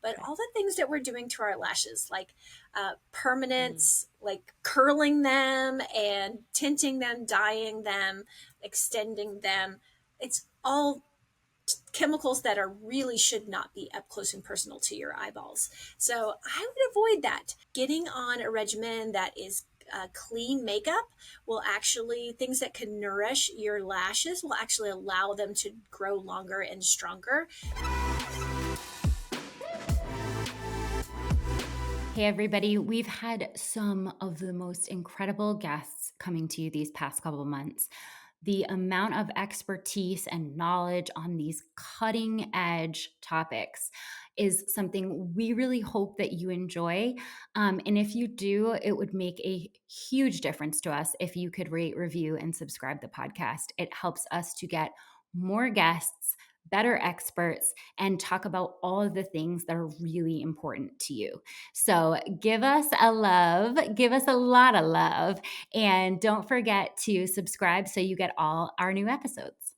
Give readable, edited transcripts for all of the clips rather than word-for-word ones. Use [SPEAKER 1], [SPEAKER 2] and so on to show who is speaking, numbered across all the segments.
[SPEAKER 1] but
[SPEAKER 2] Okay.
[SPEAKER 1] all the things that we're doing to our lashes, like
[SPEAKER 2] Mm.
[SPEAKER 1] permanence, like curling them and tinting them, dyeing them, extending them. It's all chemicals that are really should not be up close and personal to your eyeballs. So I would avoid that. Getting on a regimen that is clean makeup will actually, things that can nourish your lashes will actually allow them to grow longer and stronger.
[SPEAKER 2] Hey, everybody. We've had some of the most incredible guests coming to you these past couple of months. The amount of expertise and knowledge on these cutting edge topics is something we really hope that you enjoy. And if you do, it would make a huge difference to us if you could rate, review, and subscribe the podcast. It helps us to get more guests, better experts, and talk about all of the things that are really important to you. So give us a love, give us a lot of love, and don't forget to subscribe so you get all our new episodes.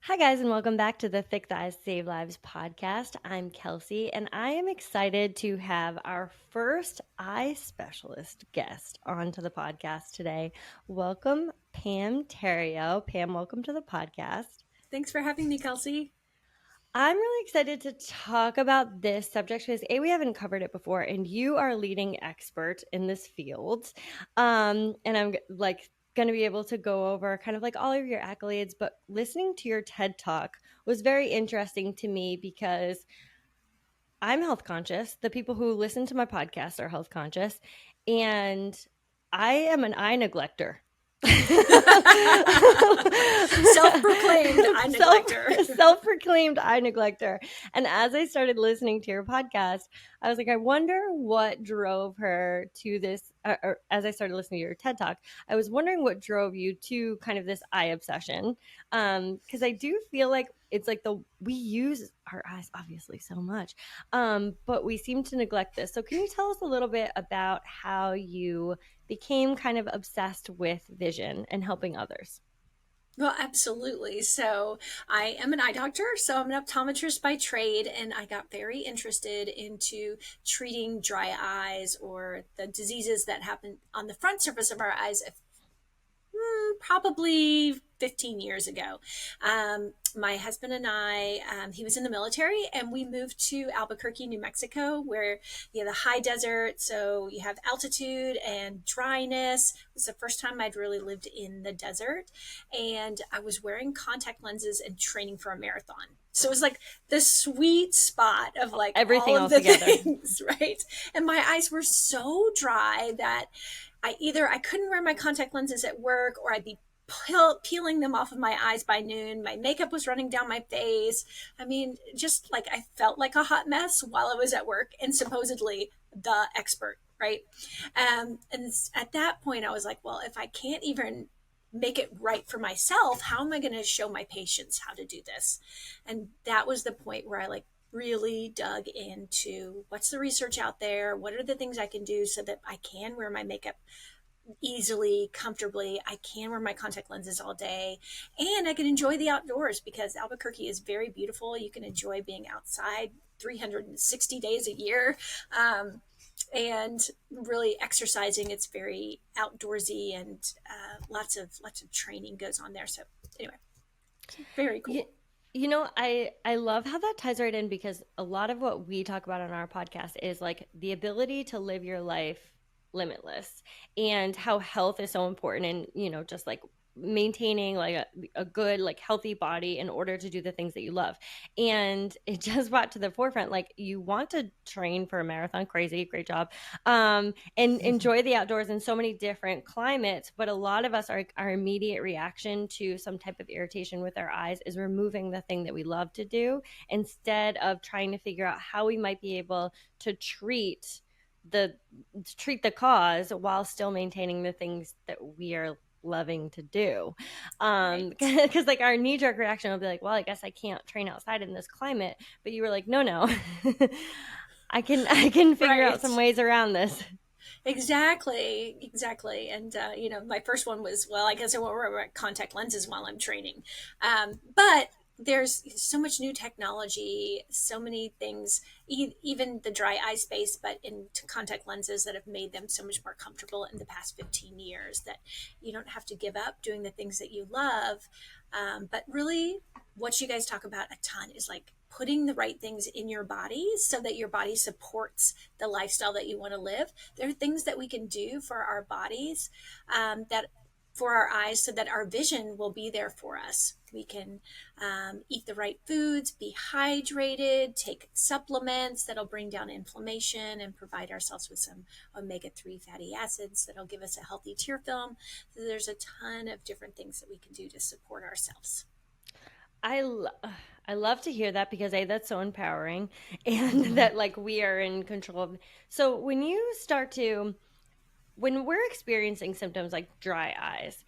[SPEAKER 3] Hi, guys, and welcome back to the Thick Thighs Save Lives podcast. I'm Kelsey, and I am excited to have our first eye specialist guest onto the podcast today. Welcome, Pam Theriot. Pam, welcome to the podcast.
[SPEAKER 1] Thanks for having me, Kelsey.
[SPEAKER 3] I'm really excited to talk about this subject because we haven't covered it before, and you are a leading expert in this field. And I'm going to be able to go over kind of like all of your accolades, but listening to your TED Talk was very interesting to me because I'm health conscious. The people who listen to my podcast are health conscious, and I am an eye neglector.
[SPEAKER 1] Self-proclaimed eye neglector.
[SPEAKER 3] Self-proclaimed eye neglector. And as I started listening to your podcast, I was like, I wonder what drove her to this. Or as I started listening to your TED Talk, I was wondering what drove you to kind of this eye obsession. Because I do feel like it's like we use our eyes obviously so much, but we seem to neglect this. So can you tell us a little bit about how you became kind of obsessed with vision and helping others?
[SPEAKER 1] Well, absolutely. So I am an eye doctor, so I'm an optometrist by trade, and I got very interested into treating dry eyes or the diseases that happen on the front surface of our eyes probably 15 years ago. My husband and I, he was in the military, and we moved to Albuquerque, New Mexico, where you have the high desert. So you have altitude and dryness. It was the first time I'd really lived in the desert. And I was wearing contact lenses and training for a marathon. So it was like the sweet spot of like
[SPEAKER 3] Everything
[SPEAKER 1] all of the
[SPEAKER 3] together.
[SPEAKER 1] things, right? And my eyes were so dry that I couldn't wear my contact lenses at work, or I'd be peeling them off of my eyes by noon. My makeup was running down my face. I mean, just like I felt like a hot mess while I was at work and supposedly the expert, right? And at that point, I was like, well, if I can't even make it right for myself, how am I going to show my patients how to do this? And that was the point where I really dug into what's the research out there, what are the things I can do so that I can wear my makeup easily, comfortably. I can wear my contact lenses all day, and I can enjoy the outdoors because Albuquerque is very beautiful. You can enjoy being outside 360 days a year, and really exercising. It's very outdoorsy, and lots of training goes on there. So anyway, very cool.
[SPEAKER 3] You know, I love how that ties right in because a lot of what we talk about on our podcast is like the ability to live your life limitless and how health is so important, and just like maintaining like a good like healthy body in order to do the things that you love. And it just brought to the forefront like you want to train for a marathon. Crazy, great job. And enjoy the outdoors in so many different climates, but a lot of us our immediate reaction to some type of irritation with our eyes is removing the thing that we love to do instead of trying to figure out how we might be able to treat the cause while still maintaining the things that we are loving to do. Because like our knee-jerk reaction will be like, well, I guess I can't train outside in this climate, but you were like, no I can figure out some ways around this.
[SPEAKER 1] Exactly. And my first one was, well, I guess I won't wear contact lenses while I'm training. But there's so much new technology, so many things, even the dry eye space, but in contact lenses that have made them so much more comfortable in the past 15 years that you don't have to give up doing the things that you love. But really, what you guys talk about a ton is like putting the right things in your body so that your body supports the lifestyle that you want to live. There are things that we can do for our bodies, that for our eyes, so that our vision will be there for us. We can eat the right foods, be hydrated, take supplements that'll bring down inflammation and provide ourselves with some omega-3 fatty acids that'll give us a healthy tear film. So there's a ton of different things that we can do to support ourselves.
[SPEAKER 3] I lo- I love to hear that because that's so empowering and
[SPEAKER 1] Mm-hmm.
[SPEAKER 3] that like we are in control of. So when we're experiencing symptoms like dry eyes,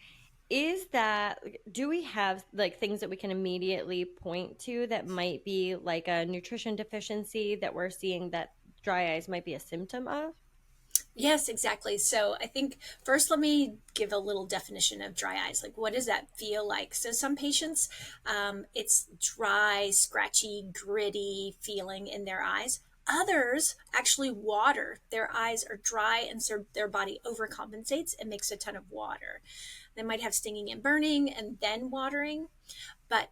[SPEAKER 3] is that do we have like things that we can immediately point to that might be like a nutrition deficiency that we're seeing that dry eyes might be a symptom of?
[SPEAKER 1] Yes, exactly. So I think first, let me give a little definition of dry eyes. Like, what does that feel like? So some patients, it's dry, scratchy, gritty feeling in their eyes. Others actually water. Their eyes are dry, and so their body overcompensates and makes a ton of water. They might have stinging and burning and then watering. But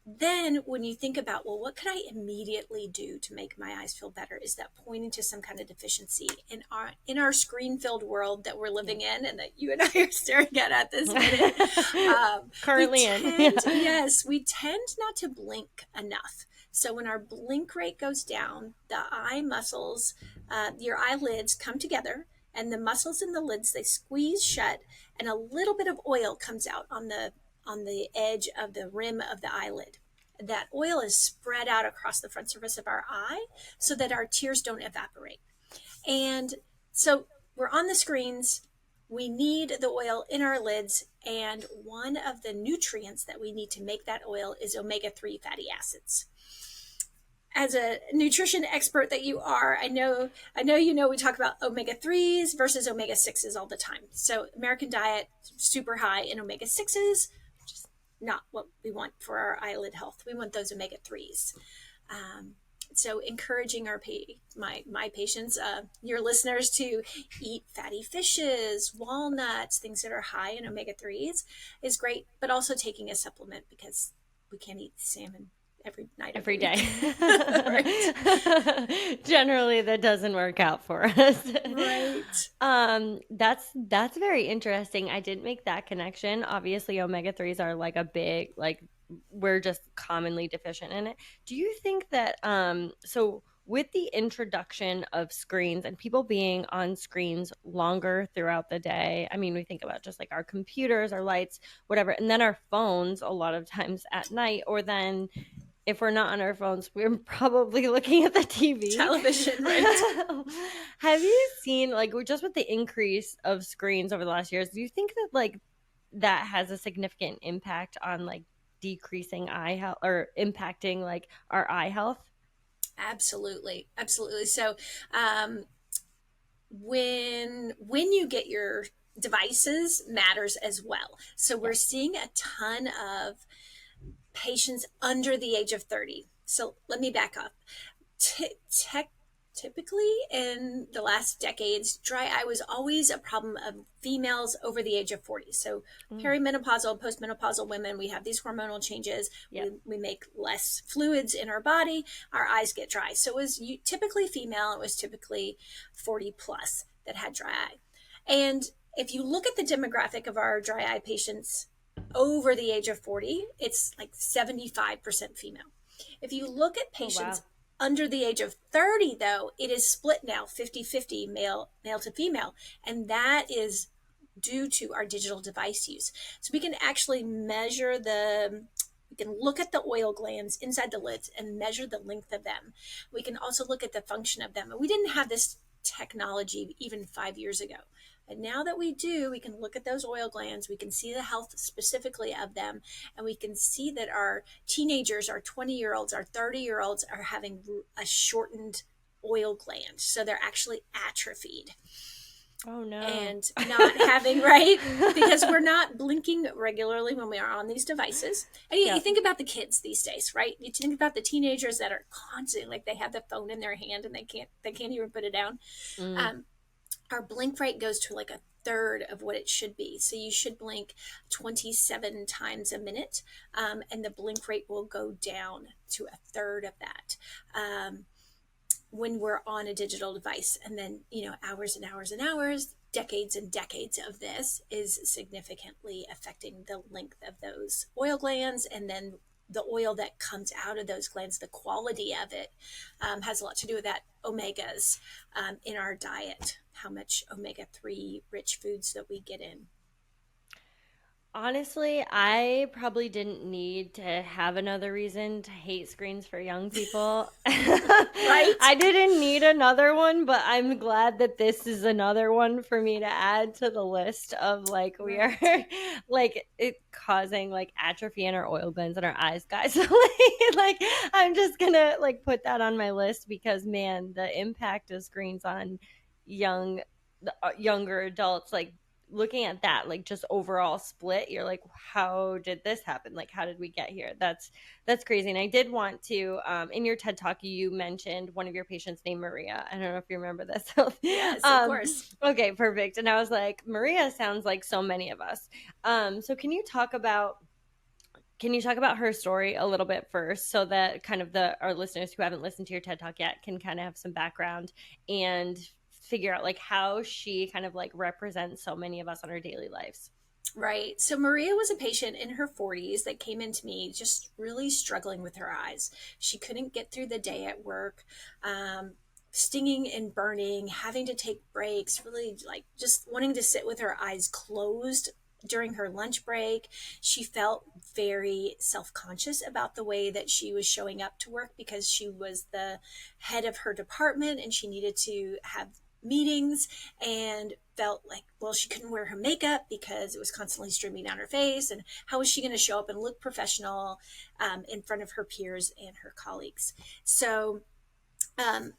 [SPEAKER 1] then when you think about, well, what could I immediately do to make my eyes feel better, is that pointing to some kind of deficiency in our screen filled world that we're living in and that you and I are staring at this minute. We
[SPEAKER 3] Currently in.
[SPEAKER 1] tend, yes, we tend not to blink enough. So when our blink rate goes down, the eye muscles, your eyelids come together, and the muscles in the lids, they squeeze shut, and a little bit of oil comes out on the edge of the rim of the eyelid. That oil is spread out across the front surface of our eye so that our tears don't evaporate. And so we're on the screens. We need the oil in our lids. And one of the nutrients that we need to make that oil is omega-3 fatty acids. As a nutrition expert that you are, I know we talk about omega-3s versus omega-6s all the time. So American diet, super high in omega-6s, which is not what we want for our eyelid health. We want those omega-3s. Um, so encouraging my patients, your listeners, to eat fatty fishes, walnuts, things that are high in omega-3s is great, but also taking a supplement because we can't eat salmon every night of the
[SPEAKER 3] Every
[SPEAKER 1] week.
[SPEAKER 3] day.
[SPEAKER 1] Right.
[SPEAKER 3] Generally, that doesn't work out for us.
[SPEAKER 1] Right.
[SPEAKER 3] That's very interesting. I didn't make that connection. Obviously, omega-3s are like a big like we're just commonly deficient in it. Do you think that so with the introduction of screens and people being on screens longer throughout the day, I mean, we think about just like our computers, our lights, whatever, and then our phones a lot of times at night, or then if we're not on our phones, we're probably looking at the TV.
[SPEAKER 1] Television, right?
[SPEAKER 3] Have you seen like just with the increase of screens over the last years, do you think that like that has a significant impact on like decreasing eye health or impacting like our eye health?
[SPEAKER 1] Absolutely, absolutely. So when you get your devices matters as well. So we're
[SPEAKER 3] Yes.
[SPEAKER 1] seeing a ton of patients under the age of 30. So let me back up. Typically in the last decades, dry eye was always a problem of females over the age of 40. So
[SPEAKER 3] Mm,
[SPEAKER 1] perimenopausal, postmenopausal women, we have these hormonal changes.
[SPEAKER 3] yep.
[SPEAKER 1] We make less fluids in our body. Our eyes get dry. So it was typically female. It was typically 40 plus that had dry eye. And if you look at the demographic of our dry eye patients over the age of 40, it's like 75% female. If you look at
[SPEAKER 3] Oh
[SPEAKER 1] patients
[SPEAKER 3] wow.
[SPEAKER 1] under the age of 30, though, it is split now 50-50 male to female. And that is due to our digital device use. So we can actually we can look at the oil glands inside the lids and measure the length of them. We can also look at the function of them. And we didn't have this technology even 5 years ago. And now that we do, we can look at those oil glands, we can see the health specifically of them, and we can see that our teenagers, our 20-year-olds, our 30-year-olds are having a shortened oil gland. So they're actually atrophied.
[SPEAKER 3] Oh no.
[SPEAKER 1] and not having, right? Because we're not blinking regularly when we are on these devices. And you
[SPEAKER 3] Yeah.
[SPEAKER 1] think about the kids these days, right? You think about the teenagers that are constantly, like, they have the phone in their hand and they can't even put it down.
[SPEAKER 3] Mm.
[SPEAKER 1] um, our blink rate goes to like a third of what it should be. So you should blink 27 times a minute, and the blink rate will go down to a third of that. When we're on a digital device, and then hours and hours and hours, decades and decades of this is significantly affecting the length of those oil glands, and then the oil that comes out of those glands, the quality of it, has a lot to do with that omegas, in our diet, how much omega-3 rich foods that we get in.
[SPEAKER 3] Honestly, I probably didn't need to have another reason to hate screens for young people.
[SPEAKER 1] Right.
[SPEAKER 3] I didn't need another one, but I'm glad that this is another one for me to add to the list of like we are
[SPEAKER 1] Right.
[SPEAKER 3] like it causing like atrophy in our oil glands in our eyes, guys. Like I'm just gonna like put that on my list because man, the impact of screens on young younger adults like looking at that like just overall split, you're like how did this happen, like how did we get here? That's crazy. And I did want to in your TED talk you mentioned one of your patients named Maria. I don't know if you remember this.
[SPEAKER 1] Yes, of
[SPEAKER 3] um
[SPEAKER 1] course.
[SPEAKER 3] okay, perfect. And I was like, Maria sounds like so many of us. So can you talk about her story a little bit first so that kind of the our listeners who haven't listened to your TED talk yet can kind of have some background and figure out like how she kind of like represents so many of us on our daily lives.
[SPEAKER 1] Right. So Maria was a patient in her 40s that came into me just really struggling with her eyes. She couldn't get through the day at work, um, stinging and burning, having to take breaks, really like just wanting to sit with her eyes closed during her lunch break. She felt very self conscious about the way that she was showing up to work because she was the head of her department and she needed to have meetings, and felt like, well, she couldn't wear her makeup because it was constantly streaming down her face. And how was she going to show up and look professional, in front of her peers and her colleagues? So, um,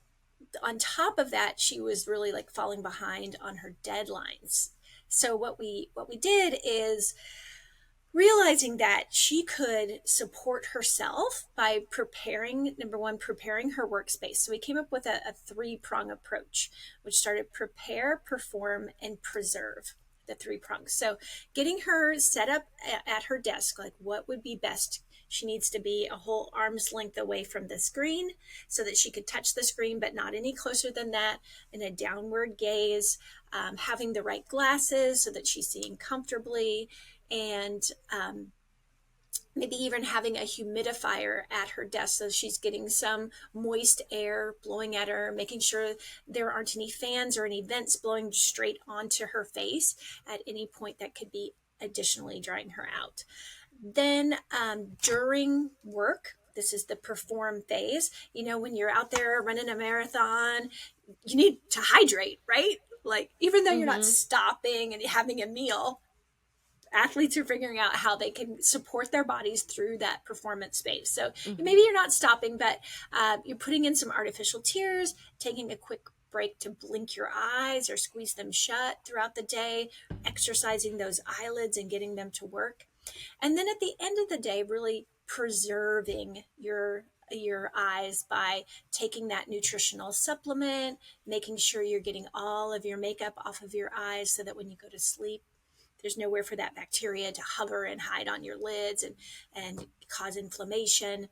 [SPEAKER 1] on top of that, she was really like falling behind on her deadlines. So what we did is realizing that she could support herself by preparing, number one, preparing her workspace. So we came up with a three-prong approach, which started prepare, perform, and preserve, the three prongs. So getting her set up at her desk, like what would be best. She needs to be a whole arm's length away from the screen so that she could touch the screen, but not any closer than that, in a downward gaze, having the right glasses so that she's seeing comfortably, and maybe even having a humidifier at her desk so she's getting some moist air blowing at her, making sure there aren't any fans or any vents blowing straight onto her face at any point that could be additionally drying her out. Then, during work, this is the perform phase. When you're out there running a marathon, you need to hydrate, right? Like, even though you're not
[SPEAKER 3] Mm-hmm.
[SPEAKER 1] stopping and having a meal, athletes are figuring out how they can support their bodies through that performance space. So
[SPEAKER 3] Mm-hmm.
[SPEAKER 1] maybe you're not stopping, but you're putting in some artificial tears, taking a quick break to blink your eyes or squeeze them shut throughout the day, exercising those eyelids and getting them to work. And then at the end of the day, really preserving your eyes by taking that nutritional supplement, making sure you're getting all of your makeup off of your eyes so that when you go to sleep, there's nowhere for that bacteria to hover and hide on your lids and cause inflammation.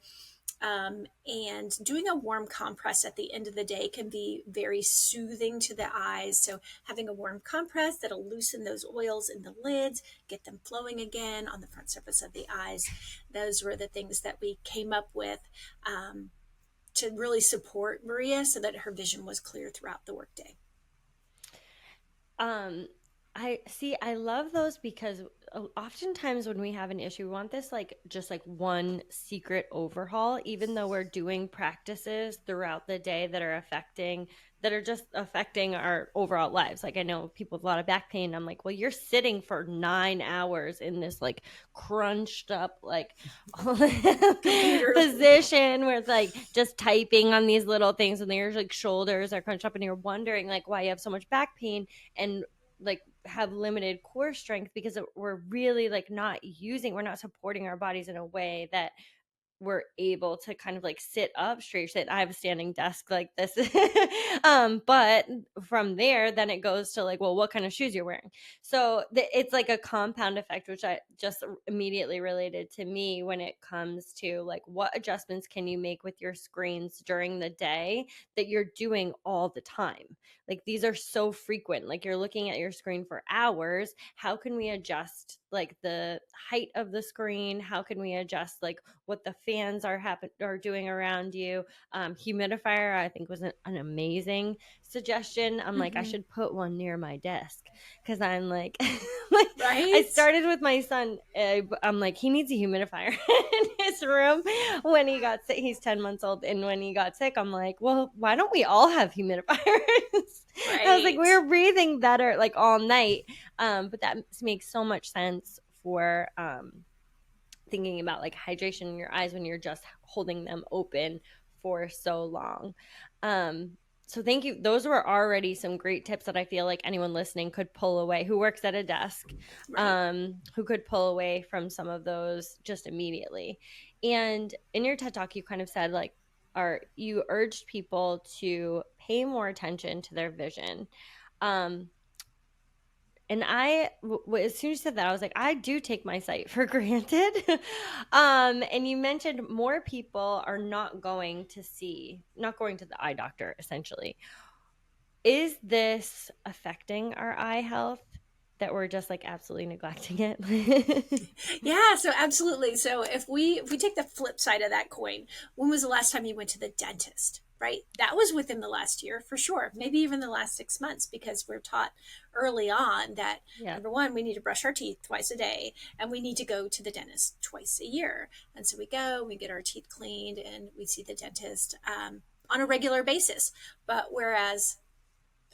[SPEAKER 1] And doing a warm compress at the end of the day can be very soothing to the eyes. So having a warm compress that'll loosen those oils in the lids, get them flowing again on the front surface of the eyes. Those were the things that we came up with, to really support Maria so that her vision was clear throughout the workday.
[SPEAKER 3] um I see. I love those because oftentimes when we have an issue, we want this like just like one secret overhaul, even though we're doing practices throughout the day that are just affecting our overall lives. Like I know people with a lot of back pain. I'm like, well, you're sitting for 9 hours in this like crunched up like
[SPEAKER 1] Computer.
[SPEAKER 3] position where it's like just typing on these little things and your like shoulders are crunched up and you're wondering like why you have so much back pain and like have limited core strength because we're really like we're not supporting our bodies in a way that we're able to kind of like sit up straight. I have a standing desk like this. But from there, then it goes to like, well, what kind of shoes you're wearing. So it's like a compound effect, which I just immediately related to me when it comes to like what adjustments can you make with your screens during the day that you're doing all the time. Like these are so frequent. Like you're looking at your screen for hours. How can we adjust like the height of the screen? How can we adjust like what the fans are doing around you? Humidifier, I think, was an amazing suggestion. I'm like, I
[SPEAKER 1] Mm-hmm.
[SPEAKER 3] should put one near my desk because I'm like, like I
[SPEAKER 1] Right?
[SPEAKER 3] started with my son. I'm like, he needs a humidifier in his room when he got sick. He's 10 months old, and when he got sick, I'm like, well, why don't we all have humidifiers? I was like,
[SPEAKER 1] Right.
[SPEAKER 3] we were breathing better like all night. But that makes so much sense for thinking about like hydration in your eyes when you're just holding them open for so long. Um, so thank you. Those were already some great tips that I feel like anyone listening could pull away who works at a desk,
[SPEAKER 1] Right.
[SPEAKER 3] who could pull away from some of those just immediately. And in your TED Talk, you kind of said like, you urged people to pay more attention to their vision. Um, and as soon as you said that, I was like, I do take my sight for granted. And you mentioned more people are not going to the eye doctor, essentially. Is this affecting our eye health that we're just like absolutely neglecting it?
[SPEAKER 1] Yeah, so absolutely. So if we take the flip side of that coin, when was the last time you went to the dentist? Right? That was within the last year for sure. Maybe even the last 6 months because we're taught early on that
[SPEAKER 3] Yeah.
[SPEAKER 1] number one, we need to brush our teeth twice a day and we need to go to the dentist twice a year. And so we go, we get our teeth cleaned, and we see the dentist on a regular basis. But whereas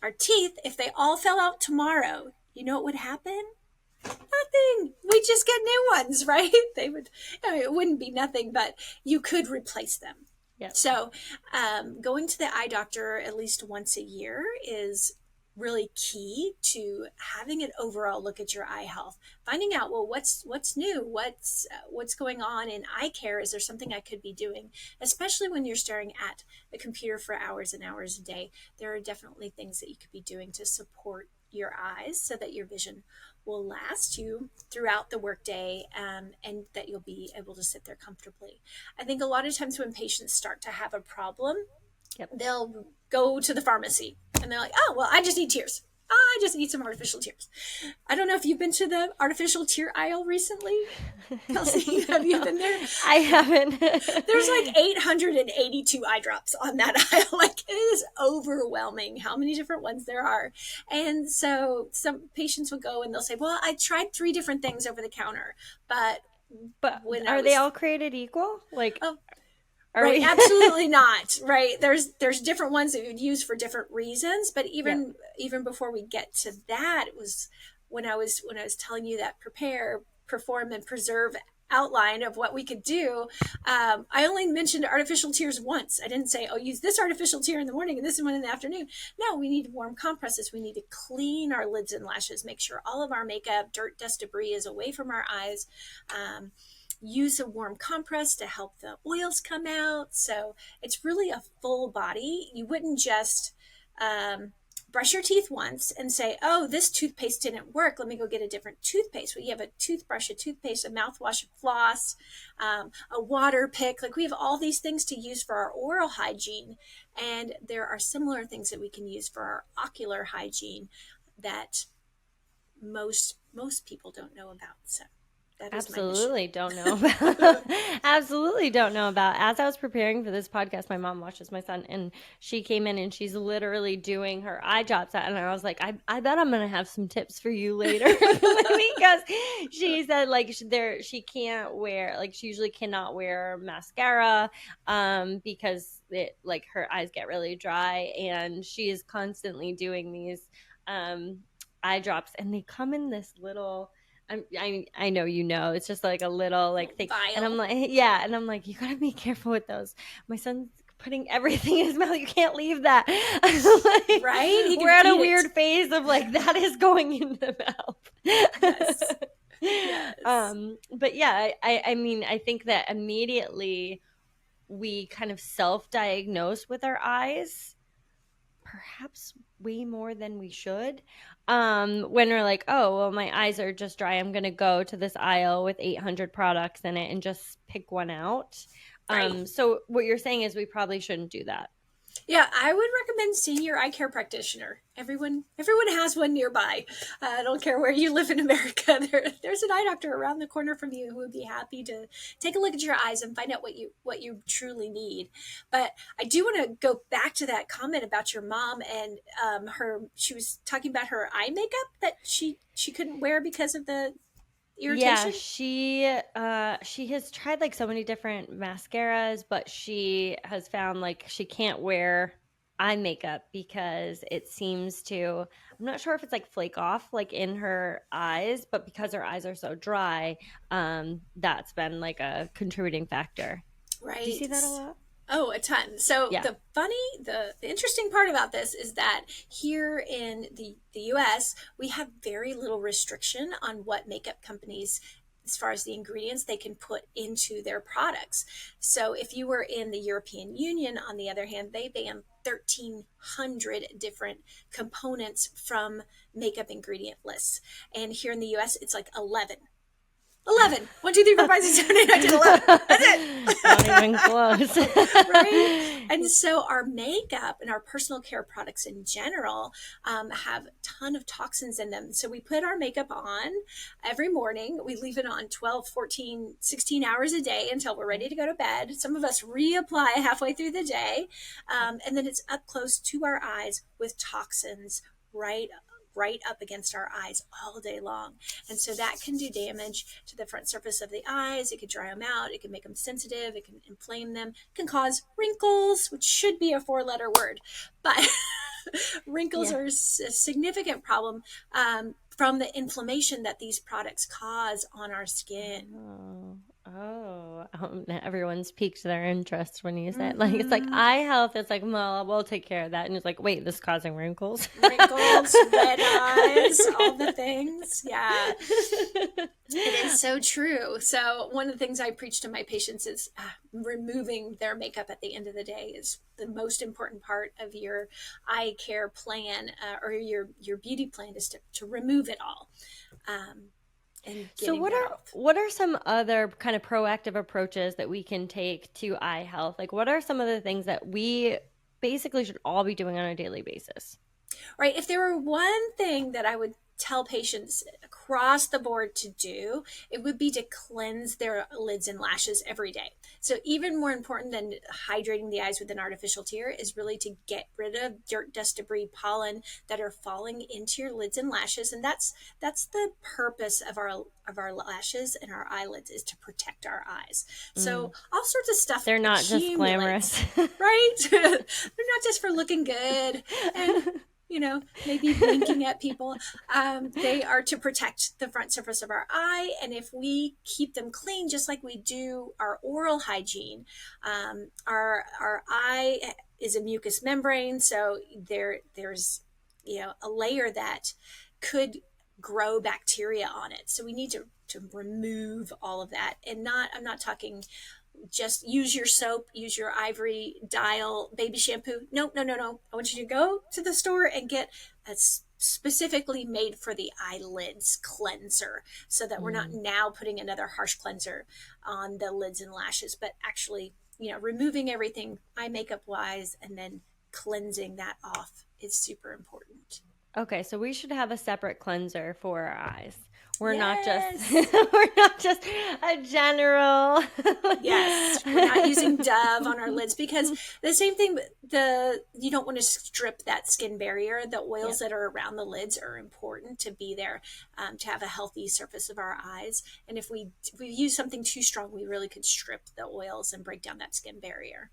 [SPEAKER 1] our teeth, if they all fell out tomorrow, you know what would happen? Nothing. We just get new ones, right? They would, I mean, it wouldn't be nothing, but you could replace them.
[SPEAKER 3] Yep.
[SPEAKER 1] So, going to the eye doctor at least once a year is really key to having an overall look at your eye health, finding out, well, what's new, what's going on in eye care. Is there something I could be doing, especially when you're staring at a computer for hours and hours a day? There are definitely things that you could be doing to support your eyes so that your vision will last you throughout the workday, and that you'll be able to sit there comfortably. I think a lot of times when patients start to have a problem,
[SPEAKER 3] Yep.
[SPEAKER 1] they'll go to the pharmacy and they're like, oh, well, I just need tears. I just need some artificial tears. I don't know if you've been to the artificial tear aisle recently. Kelsey, have you
[SPEAKER 3] No,
[SPEAKER 1] been there?
[SPEAKER 3] I haven't.
[SPEAKER 1] There's like 882 eye drops on that aisle. Like it is overwhelming how many different ones there are. And so some patients will go and they'll say, well, I tried 3 different things over the counter, but
[SPEAKER 3] But
[SPEAKER 1] when I
[SPEAKER 3] are they
[SPEAKER 1] was,
[SPEAKER 3] all created equal? Like,
[SPEAKER 1] oh,
[SPEAKER 3] are
[SPEAKER 1] right,
[SPEAKER 3] we?
[SPEAKER 1] absolutely not. Right, there's different ones that you'd use for different reasons, but
[SPEAKER 3] Yep.
[SPEAKER 1] even before we get to that, it was when I was telling you that prepare, perform, and preserve outline of what we could do. I only mentioned artificial tears once. I didn't say, oh, use this artificial tear in the morning and this one in the afternoon. No, we need warm compresses. We need to clean our lids and lashes, make sure all of our makeup, dirt, dust, debris is away from our eyes. Use a warm compress to help the oils come out. So it's really a full body. You wouldn't just brush your teeth once and say, oh, this toothpaste didn't work. Let me go get a different toothpaste. Well, you have a toothbrush, a toothpaste, a mouthwash, a floss, a water pick. Like we have all these things to use for our oral hygiene. And there are similar things that we can use for our ocular hygiene that most people don't know about. So That is my mission.
[SPEAKER 3] Absolutely don't know about. Absolutely don't know about. As I was preparing for this podcast, my mom watches my son, and she came in and she's literally doing her eye drops, and I was like, I bet I'm gonna have some tips for you later because she said like she can't wear, like she usually cannot wear mascara because it, like, her eyes get really dry, and she is constantly doing these eye drops, and they come in this little, I know, it's just like a little like thing, and I'm
[SPEAKER 1] Vile.
[SPEAKER 3] like, yeah, and I'm like, you gotta be careful with those. My son's putting everything in his mouth. You can't leave that. Like,
[SPEAKER 1] Right? He
[SPEAKER 3] we're
[SPEAKER 1] can
[SPEAKER 3] at a
[SPEAKER 1] eat it.
[SPEAKER 3] weird phase of like that is going in the
[SPEAKER 1] Yes.
[SPEAKER 3] mouth.
[SPEAKER 1] Yes.
[SPEAKER 3] But yeah, I mean, I think that immediately we kind of self-diagnose with our eyes, perhaps way more than we should, when we're like, oh well, my eyes are just dry, I'm gonna go to this aisle with 800 products in it and just pick one out.
[SPEAKER 1] Right.
[SPEAKER 3] So what you're saying is we probably shouldn't do that.
[SPEAKER 1] Yeah, I would recommend seeing your eye care practitioner. Everyone has one nearby. I don't care where you live in America. There's an eye doctor around the corner from you who would be happy to take a look at your eyes and find out what you truly need. But I do want to go back to that comment about your mom and her. She was talking about her eye makeup that she couldn't wear because of the
[SPEAKER 3] Yeah,
[SPEAKER 1] irritation.
[SPEAKER 3] she has tried like so many different mascaras, but she has found like she can't wear eye makeup because it seems to, I'm not sure if it's like flake off like in her eyes, but because her eyes are so dry, that's been like a contributing factor. Do you
[SPEAKER 1] Right.
[SPEAKER 3] see that a lot?
[SPEAKER 1] Oh, a ton. So
[SPEAKER 3] Yeah.
[SPEAKER 1] the interesting part about this is that here in the US, we have very little restriction on what makeup companies, as far as the ingredients they can put into their products. So if you were in the European Union, on the other hand, they ban 1,300 different components from makeup ingredient lists. And here in the US, it's like 11. 11. 1, 2, 3, 4, 5, 6, 7, 8, 9, 10, 11. That's
[SPEAKER 3] Not even
[SPEAKER 1] it.
[SPEAKER 3] close.
[SPEAKER 1] Right? And so our makeup and our personal care products in general have a ton of toxins in them. So we put our makeup on every morning. We leave it on 12, 14, 16 hours a day until we're ready to go to bed. Some of us reapply halfway through the day. And then it's up close to our eyes with toxins right up against our eyes all day long. And so that can do damage to the front surface of the eyes. It could dry them out. It can make them sensitive. It can inflame them. It can cause wrinkles, which should be a 4-letter word. But wrinkles
[SPEAKER 3] Yeah.
[SPEAKER 1] are a significant problem from the inflammation that these products cause on our skin.
[SPEAKER 3] Everyone's piqued their interest when you say it. Like, it's like
[SPEAKER 1] Mm-hmm.
[SPEAKER 3] eye health. It's like, well, we'll take care of that. And it's like, wait, this is causing wrinkles.
[SPEAKER 1] Wrinkles, red eyes, all the things. Yeah. It is so true. So one of the things I preach to my patients is removing their makeup at the end of the day is the most important part of your eye care plan or your beauty plan is to remove it all and
[SPEAKER 3] So
[SPEAKER 1] getting that off.
[SPEAKER 3] what are some other kind of proactive approaches that we can take to eye health? Like, what are some of the things that we basically should all be doing on a daily basis?
[SPEAKER 1] Right. If there were one thing that I would tell patients across the board to do, it would be to cleanse their lids and lashes every day. So even more important than hydrating the eyes with an artificial tear is really to get rid of dirt, dust, debris, pollen that are falling into your lids and lashes. And that's the purpose of our lashes and our eyelids, is to protect our eyes. So all sorts of stuff
[SPEAKER 3] They're not just
[SPEAKER 1] accumulates,
[SPEAKER 3] glamorous.
[SPEAKER 1] right? They're not just for looking good and maybe blinking at people. They are to protect the front surface of our eye. And if we keep them clean, just like we do our oral hygiene, our eye is a mucous membrane. So there's, a layer that could grow bacteria on it. So we need to remove all of that. And I'm not talking just use your soap, use your ivory dial baby shampoo. No, no, no, no. I want you to go to the store and get a specifically made for the eyelids cleanser so that we're not now putting another harsh cleanser on the lids and lashes, but actually, removing everything eye makeup wise and then cleansing that off is super important.
[SPEAKER 3] Okay, so we should have a separate cleanser for our eyes. We're not just
[SPEAKER 1] Yes.
[SPEAKER 3] we're not just a general.
[SPEAKER 1] Yes, we're not using Dove on our lids because the same thing. The you don't want to strip that skin barrier. The
[SPEAKER 3] Yeah.
[SPEAKER 1] oils that are around the lids are important to be there, to have a healthy surface of our eyes. And if we use something too strong, we really could strip the oils and break down that skin barrier.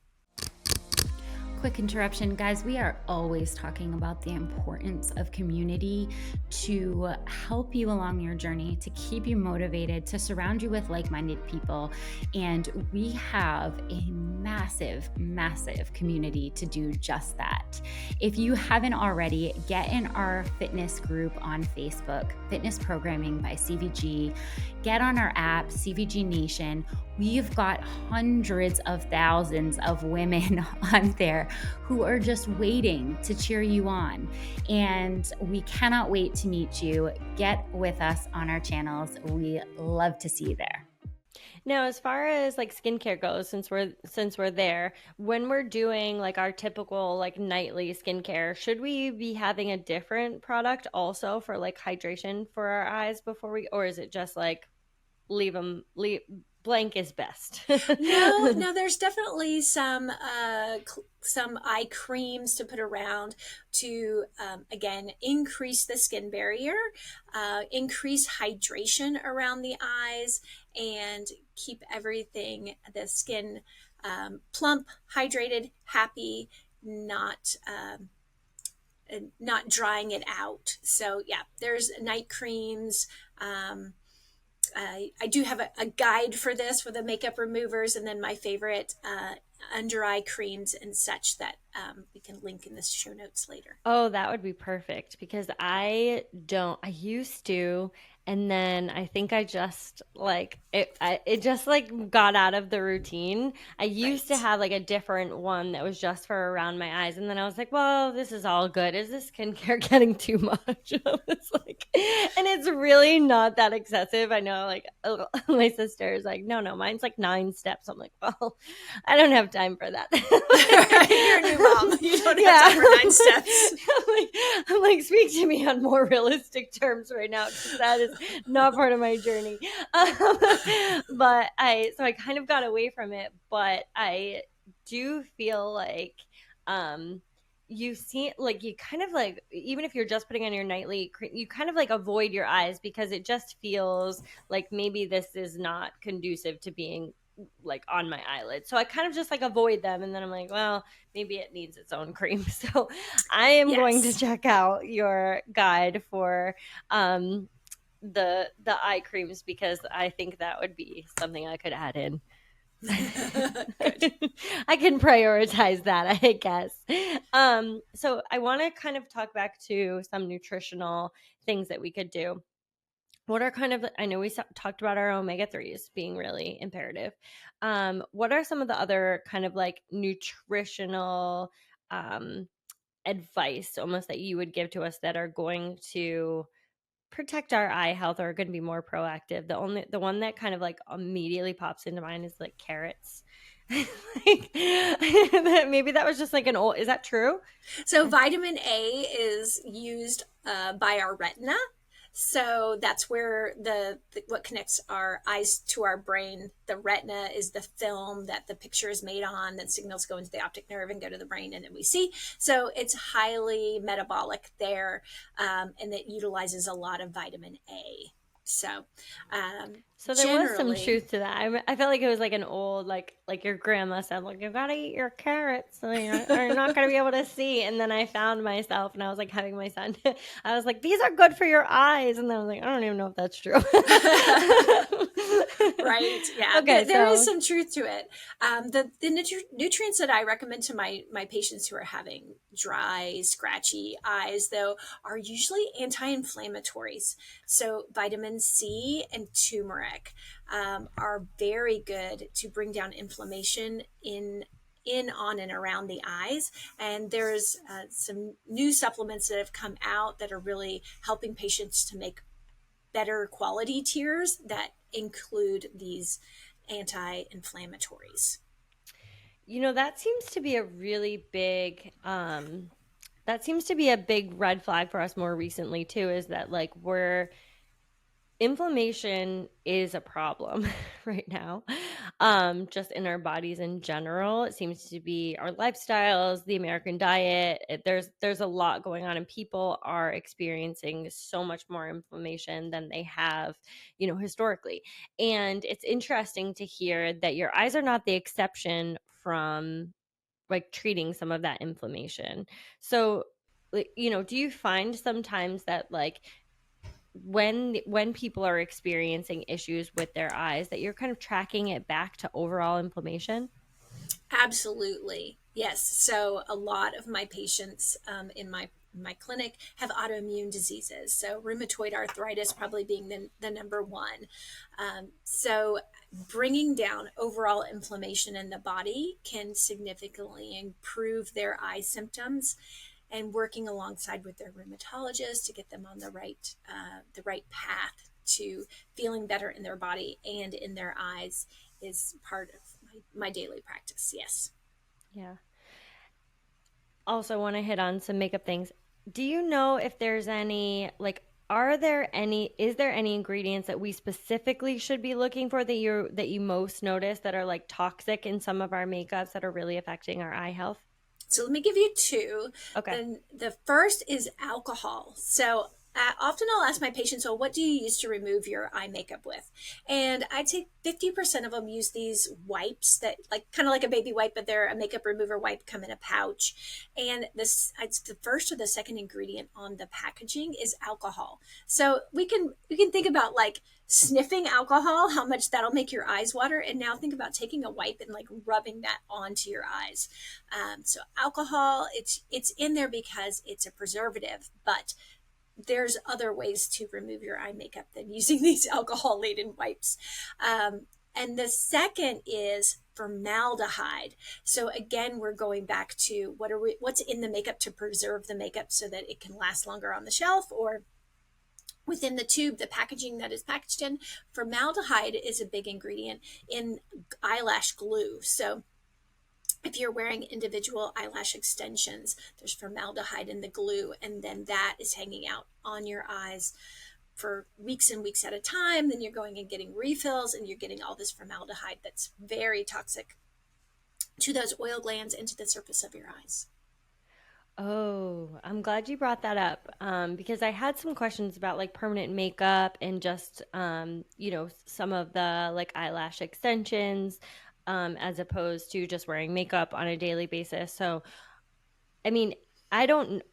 [SPEAKER 2] Quick interruption, guys. We are always talking about the importance of community to help you along your journey, to keep you motivated, to surround you with like-minded people. And we have a massive, massive community to do just that. If you haven't already, get in our fitness group on Facebook, Fitness Programming by CVG. Get on our app, CVG Nation. We've got hundreds of thousands of women on there who are just waiting to cheer you on. And we cannot wait to meet you. Get with us on our channels. We love to see you there.
[SPEAKER 3] Now, as far as like skincare goes, since we're there, when we're doing like our typical like nightly skincare, should we be having a different product also for like hydration for our eyes before or is it just like leave blank is best?
[SPEAKER 1] No, there's definitely some eye creams to put around to again increase the skin barrier, increase hydration around the eyes, and keep the skin plump, hydrated, happy, not drying it out. So yeah, there's night creams. I do have a guide for this for the makeup removers, and then my favorite under eye creams and such that we can link in the show notes later.
[SPEAKER 3] Oh, that would be perfect because I used to, and then I think I just like it just like got out of the routine. I used to
[SPEAKER 1] Right.
[SPEAKER 3] have like a different one that was just for around my eyes, and then I was like, well, this is all good. Is this skincare getting too much? It's like, and it's really not that excessive. I know, like my sister is like, no, mine's like 9 steps. I'm like, well, I don't have time for that.
[SPEAKER 1] You're a new mom. You don't have time for 9 steps.
[SPEAKER 3] I'm like, speak to me on more realistic terms right now because that is not part of my journey. But I kind of got away from it, but I do feel like you see like you kind of like even if you're just putting on your nightly cream, you kind of like avoid your eyes because it just feels like maybe this is not conducive to being like on my eyelids. So I kind of just like avoid them and then I'm like, well, maybe it needs its own cream. So I am going to
[SPEAKER 1] Yes.
[SPEAKER 3] check out your guide for the eye creams because I think that would be something I could add in.
[SPEAKER 1] Good.
[SPEAKER 3] I can prioritize that, I guess. So I want to kind of talk back to some nutritional things that we could do. What are kind of, I know we talked about our omega-3s being really imperative. What are some of the other kind of like nutritional advice almost that you would give to us that are going to protect our eye health or are going to be more proactive? The one that kind of like immediately pops into mind is like carrots. Like, maybe that was just like an old, is that true?
[SPEAKER 1] So vitamin A is used by our retina. So that's where what connects our eyes to our brain. The retina is the film that the picture is made on, that signals go into the optic nerve and go to the brain, and then we see. So it's highly metabolic there, and it utilizes a lot of vitamin A. So,
[SPEAKER 3] So there was some
[SPEAKER 1] generally,
[SPEAKER 3] truth to that. I felt like it was like an old, like your grandma said, like you gotta eat your carrots, or you're not gonna be able to see. And then I found myself, and I was like having my son. I was like, these are good for your eyes, and then I was like, I don't even know if that's true.
[SPEAKER 1] right? Yeah,
[SPEAKER 3] Okay,
[SPEAKER 1] there is
[SPEAKER 3] so
[SPEAKER 1] some truth to it. The nutrients that I recommend to my patients who are having dry, scratchy eyes, though, are usually anti-inflammatories. So vitamin C and turmeric are very good to bring down inflammation on and around the eyes. And there's some new supplements that have come out that are really helping patients to make better quality tears that include these anti-inflammatories.
[SPEAKER 3] that seems to be a really big that seems to be a big red flag for us more recently too, is that like inflammation is a problem right now, just in our bodies in general. It seems to be our lifestyles, the American diet. There's a lot going on, and people are experiencing so much more inflammation than they have, historically. And it's interesting to hear that your eyes are not the exception from like treating some of that inflammation. So, like, do you find sometimes that like when people are experiencing issues with their eyes that you're kind of tracking it back to overall inflammation?
[SPEAKER 1] Absolutely. Yes. So a lot of my patients in my clinic have autoimmune diseases. So rheumatoid arthritis probably being the number one. So bringing down overall inflammation in the body can significantly improve their eye symptoms, and working alongside with their rheumatologist to get them on the right path to feeling better in their body and in their eyes is part of my daily practice. Yes.
[SPEAKER 3] Yeah. Also want to hit on some makeup things. Do you know if there's any like is there any ingredients that we specifically should be looking for that you most notice that are like toxic in some of our makeups that are really affecting our eye health?
[SPEAKER 1] So let me give you two.
[SPEAKER 3] Okay.
[SPEAKER 1] Then the first is alcohol. So often I'll ask my patients, "So what do you use to remove your eye makeup with?" And I'd say 50% of them use these wipes that, like, kind of like a baby wipe, but they're a makeup remover wipe, come in a pouch. And this, it's the first or the second ingredient on the packaging is alcohol. So we can think about like sniffing alcohol, how much that'll make your eyes water, and now think about taking a wipe and like rubbing that onto your eyes. So alcohol, it's in there because it's a preservative, but there's other ways to remove your eye makeup than using these alcohol laden wipes. And the second is formaldehyde. So again, we're going back to what's in the makeup to preserve the makeup so that it can last longer on the shelf or within the tube, the packaging that is packaged in. Formaldehyde is a big ingredient in eyelash glue. So if you're wearing individual eyelash extensions, there's formaldehyde in the glue, and then that is hanging out on your eyes for weeks and weeks at a time. Then you're going and getting refills, and you're getting all this formaldehyde that's very toxic to those oil glands and to the surface of your eyes.
[SPEAKER 3] Oh, I'm glad you brought that up, because I had some questions about like permanent makeup and just some of the like eyelash extensions, as opposed to just wearing makeup on a daily basis. So I mean, I don't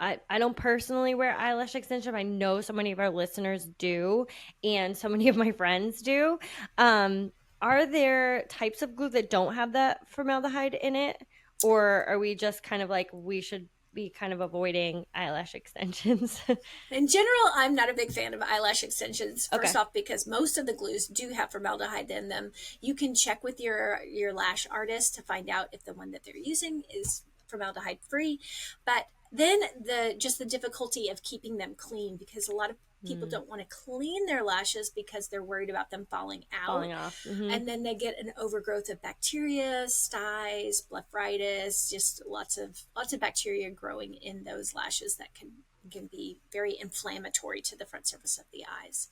[SPEAKER 3] personally wear eyelash extension. I know so many of our listeners do, and so many of my friends do. Um, are there types of glue that don't have that formaldehyde in it, or are we just kind of like we should be kind of avoiding eyelash extensions?
[SPEAKER 1] In general, I'm not a big fan of eyelash extensions. First
[SPEAKER 3] Okay.
[SPEAKER 1] off, because most of the glues do have formaldehyde in them. You can check with your lash artist to find out if the one that they're using is formaldehyde free. But then the difficulty of keeping them clean, because a lot of people
[SPEAKER 3] Hmm.
[SPEAKER 1] don't want to clean their lashes because they're worried about them falling out,
[SPEAKER 3] Falling off. Hmm.
[SPEAKER 1] and then they get an overgrowth of bacteria, styes, blepharitis, just lots of bacteria growing in those lashes that can be very inflammatory to the front surface of the eyes.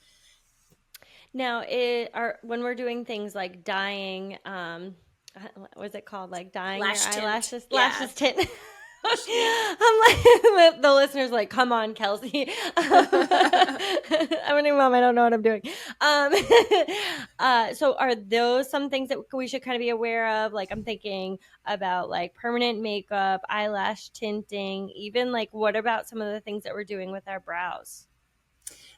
[SPEAKER 3] Now, when we're doing things like dyeing, what's it called? Like dyeing your
[SPEAKER 1] Lash tint,
[SPEAKER 3] eyelashes,
[SPEAKER 1] yeah.
[SPEAKER 3] lashes tint.
[SPEAKER 1] Lash, yeah.
[SPEAKER 3] I'm like the listeners like, come on, Kelsey. I'm a new mom. I don't know what I'm doing. Um, so are those some things that we should kind of be aware of? Like I'm thinking about like permanent makeup, eyelash tinting, even like what about some of the things that we're doing with our brows?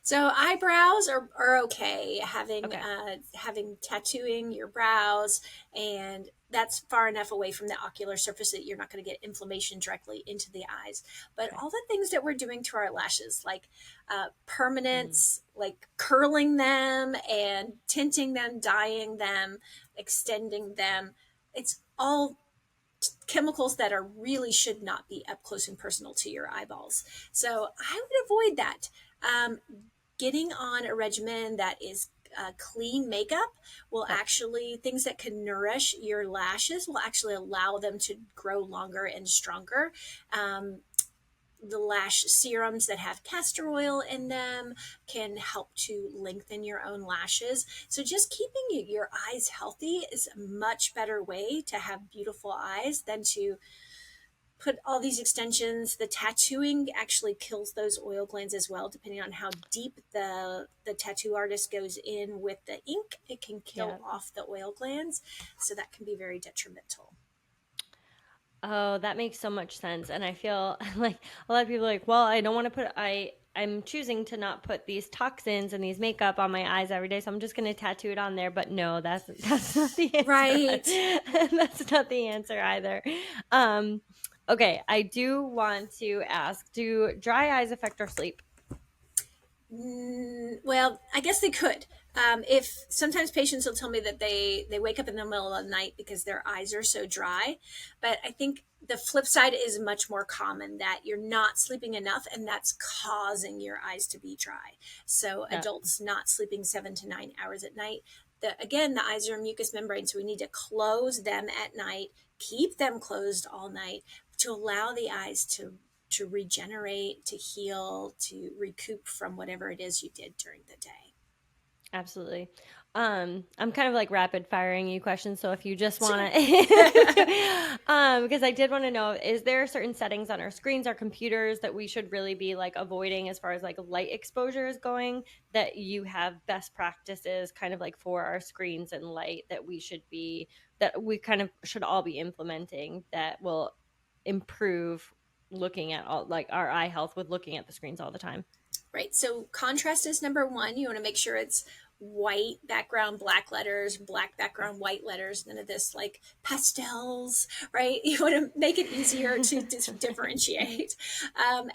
[SPEAKER 1] So eyebrows are okay. Having
[SPEAKER 3] Okay.
[SPEAKER 1] having tattooing your brows, and that's far enough away from the ocular surface that you're not going to get inflammation directly into the eyes. But
[SPEAKER 3] Okay.
[SPEAKER 1] all the things that we're doing to our lashes, like
[SPEAKER 3] Mm,
[SPEAKER 1] permanence, like curling them and tinting them, dyeing them, extending them, it's all chemicals that are really should not be up close and personal to your eyeballs. So I would avoid that. Um, Getting on a regimen that is clean makeup will
[SPEAKER 3] okay.
[SPEAKER 1] actually, things that can nourish your lashes will actually allow them to grow longer and stronger. Um, the lash serums that have castor oil in them can help to lengthen your own lashes. So just keeping your eyes healthy is a much better way to have beautiful eyes than to put all these extensions. The tattooing actually kills those oil glands as well, depending on how deep the tattoo artist goes in with the ink. It can kill
[SPEAKER 3] Yeah.
[SPEAKER 1] off the oil glands, so that can be very detrimental.
[SPEAKER 3] Oh, that makes so much sense. And I feel like a lot of people are like, well, I don't want to I'm choosing to not put these toxins and these makeup on my eyes every day, so I'm just going to tattoo it on there. But no, that's not the answer.
[SPEAKER 1] Right.
[SPEAKER 3] That's not the answer either. Um, okay, I do want to ask, do dry eyes affect our sleep?
[SPEAKER 1] Well, I guess they could. If sometimes patients will tell me that they wake up in the middle of the night because their eyes are so dry, but I think the flip side is much more common, that you're not sleeping enough and that's causing your eyes to be dry. So
[SPEAKER 3] Yeah,
[SPEAKER 1] adults not sleeping 7 to 9 hours at night. Again, the eyes are a mucous membrane, so we need to close them at night, keep them closed all night to allow the eyes to regenerate, to heal, to recoup from whatever it is you did during the day.
[SPEAKER 3] absolutely. I'm kind of like rapid firing you questions, so if you just want
[SPEAKER 1] Sure.
[SPEAKER 3] to, because I did want to know, is there certain settings on our screens, our computers, that we should really be like avoiding as far as like light exposure is going, that you have best practices kind of like for our screens and light that we kind of should all be implementing that will improve looking at all like our eye health with looking at the screens all the time?
[SPEAKER 1] Right. So contrast is number one. You want to make sure it's white background, black letters, black background, white letters, none of this like pastels, right? You want to make it easier to differentiate.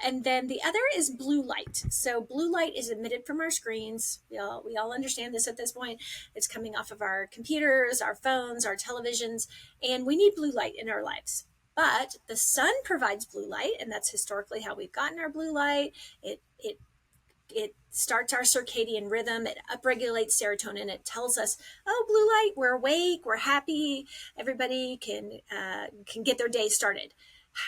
[SPEAKER 1] And then the other is blue light. So blue light is emitted from our screens. We all understand this at this point. It's coming off of our computers, our phones, our televisions, and we need blue light in our lives. But the sun provides blue light, and that's historically how we've gotten our blue light. It starts our circadian rhythm. It upregulates serotonin. It tells us, oh, blue light, we're awake, we're happy, everybody can get their day started.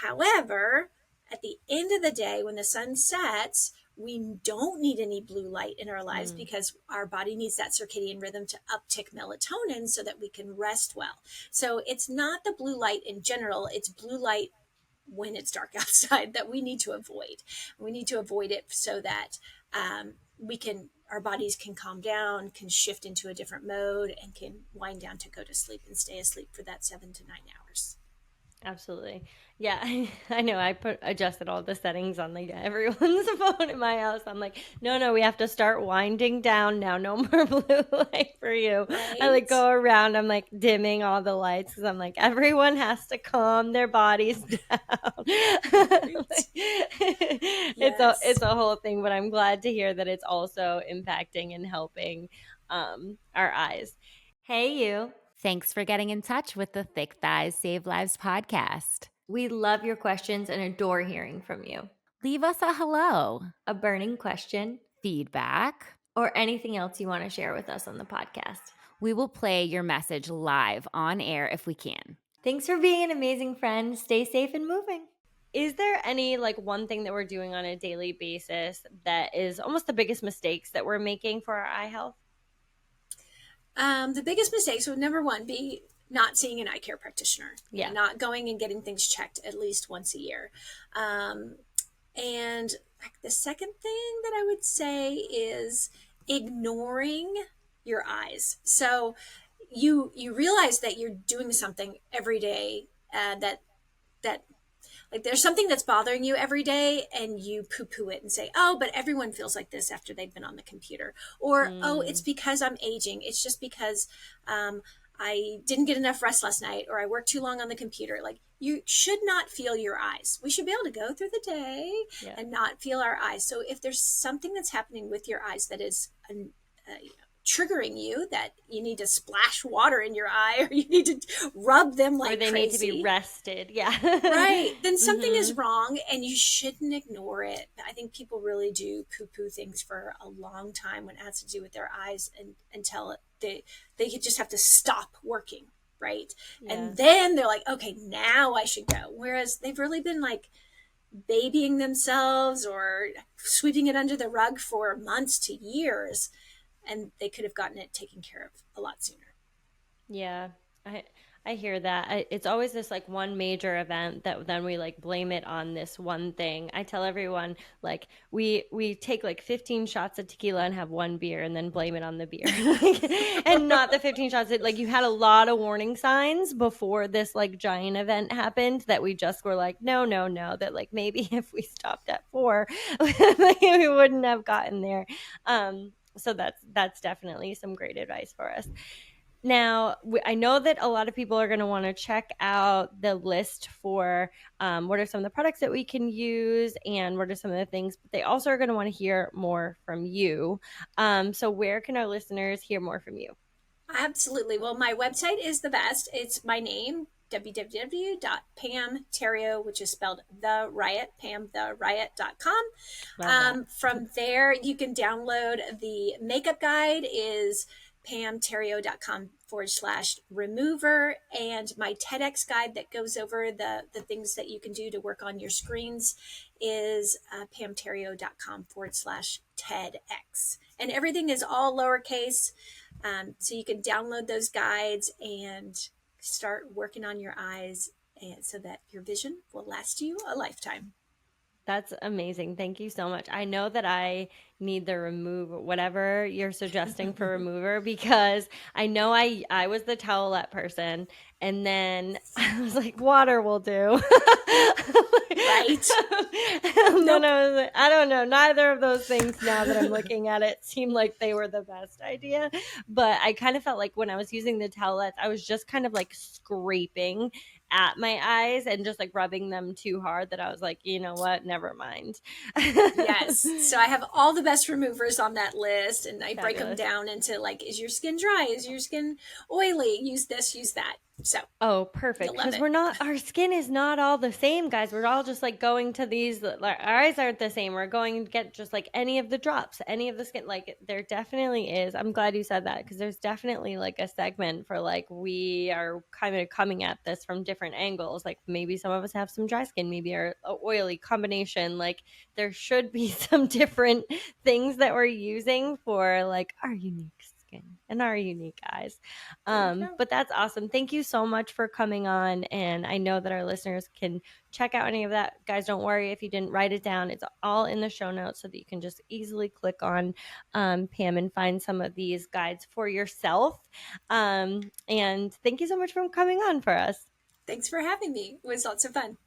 [SPEAKER 1] However, at the end of the day, when the sun sets, we don't need any blue light in our lives
[SPEAKER 3] Mm,
[SPEAKER 1] because our body needs that circadian rhythm to uptick melatonin so that we can rest well. So it's not the blue light in general, it's blue light when it's dark outside that we need to avoid. We need to avoid it so that our bodies can calm down, can shift into a different mode, and can wind down to go to sleep and stay asleep for that 7 to 9 hours.
[SPEAKER 3] absolutely. Yeah, I know. I adjusted all the settings on like everyone's phone in my house. I'm like, no, we have to start winding down now. No more blue light for you. I like
[SPEAKER 1] Right?
[SPEAKER 3] go around. I'm like dimming all the lights because I'm like everyone has to calm their bodies down.
[SPEAKER 1] Right.
[SPEAKER 3] Like, it's
[SPEAKER 1] Yes.
[SPEAKER 3] a whole thing, but I'm glad to hear that it's also impacting and helping our eyes. Hey, you.
[SPEAKER 2] Thanks for getting in touch with the Thick Thighs Save Lives podcast.
[SPEAKER 3] We love your questions and adore hearing from you.
[SPEAKER 2] Leave us a hello,
[SPEAKER 3] A burning question,
[SPEAKER 2] feedback.
[SPEAKER 3] or anything else you want to share with us on the podcast.
[SPEAKER 2] We will play your message live on air if we can.
[SPEAKER 3] Thanks for being an amazing friend. Stay safe and moving. Is there any like one thing that we're doing on a daily basis that is almost the biggest mistakes that we're making for our eye health?
[SPEAKER 1] The biggest mistakes would, number one, be not seeing an eye care practitioner,
[SPEAKER 3] Yeah.
[SPEAKER 1] not going and getting things checked at least once a year. Um, and the second thing that I would say is ignoring your eyes. So you realize that you're doing something every day, that like there's something that's bothering you every day and you poo poo it and say, oh, but everyone feels like this after they've been on the computer. Or, oh, it's
[SPEAKER 3] Mm,
[SPEAKER 1] because I'm aging. It's just because I didn't get enough rest last night, or I worked too long on the computer. Like, you should not feel your eyes. We should be able to go through the day
[SPEAKER 3] yeah.
[SPEAKER 1] and not feel our eyes. So if there's something that's happening with your eyes that is triggering you, that you need to splash water in your eye or you need to rub them
[SPEAKER 3] Or
[SPEAKER 1] like
[SPEAKER 3] they need to be
[SPEAKER 1] crazy,
[SPEAKER 3] rested. Yeah.
[SPEAKER 1] right, then something is
[SPEAKER 3] Mm-hmm.
[SPEAKER 1] wrong and you shouldn't ignore it. I think people really do poo poo things for a long time when it has to do with their eyes, and until they just have to stop working, right?
[SPEAKER 3] Yeah.
[SPEAKER 1] And then they're like, okay, now I should go. Whereas they've really been like babying themselves or sweeping it under the rug for months to years, and they could have gotten it taken care of a lot sooner.
[SPEAKER 3] Yeah, I I hear that. It's always this like one major event that then we like blame it on this one thing. I tell everyone like we take like 15 shots of tequila and have one beer and then blame it on the beer. And not the 15 shots that like you had a lot of warning signs before this like giant event happened that we just were like no, no, no, that like maybe if we stopped at 4 we wouldn't have gotten there. So that's definitely some great advice for us. Now, I know that a lot of people are going to want to check out the list for what are some of the products that we can use and what are some of the things, but they also are going to want to hear more from you. So, where can our listeners hear more from you?
[SPEAKER 1] Absolutely. Well, my website is the best. It's my name, www.pamtheriot, which is spelled the riot, pamtheriot.com.
[SPEAKER 3] Love that.
[SPEAKER 1] From there, you can download the makeup guide is pamtheriot.com/remover, and my TEDx guide that goes over the things that you can do to work on your screens is pamtheriot.com/TEDx. And everything is all lowercase. So you can download those guides and start working on your eyes, and so that your vision will last you a lifetime.
[SPEAKER 3] That's amazing. Thank you so much. I know that I need the remove whatever you're suggesting for remover because I know I was the towelette person and then I was like water will do.
[SPEAKER 1] Right.
[SPEAKER 3] And then
[SPEAKER 1] Nope.
[SPEAKER 3] I was like, I don't know, neither of those things now that I'm looking at it seem like they were the best idea. But I kind of felt like when I was using the towelettes, I was just kind of like scraping at my eyes and just like rubbing them too hard that I was like, you know what, never mind.
[SPEAKER 1] Yes. So I have all the best removers on that list, and I break them
[SPEAKER 3] Fabulous.
[SPEAKER 1] down into like, is your skin dry? Is your skin oily? Use this, use that. So
[SPEAKER 3] Oh, perfect.
[SPEAKER 1] you'll love
[SPEAKER 3] Because
[SPEAKER 1] it.
[SPEAKER 3] we're not, our skin is not all the same, guys. We're all just like going to these, like, our eyes aren't the same. We're going to get just like any of the drops, any of the skin. Like, there definitely is. I'm glad you said that because there's definitely like a segment for like, we are kind of coming at this from different angles. Like, maybe some of us have some dry skin, maybe our oily combination. Like, there should be some different things that we're using for like our unique skin and our unique eyes.
[SPEAKER 1] There you go.
[SPEAKER 3] But that's awesome. Thank you so much for coming on. And I know that our listeners can check out any of that. Guys, don't worry if you didn't write it down. It's all in the show notes so that you can just easily click on Pam and find some of these guides for yourself. And thank you so much for coming on for us.
[SPEAKER 1] Thanks for having me. It was lots of fun.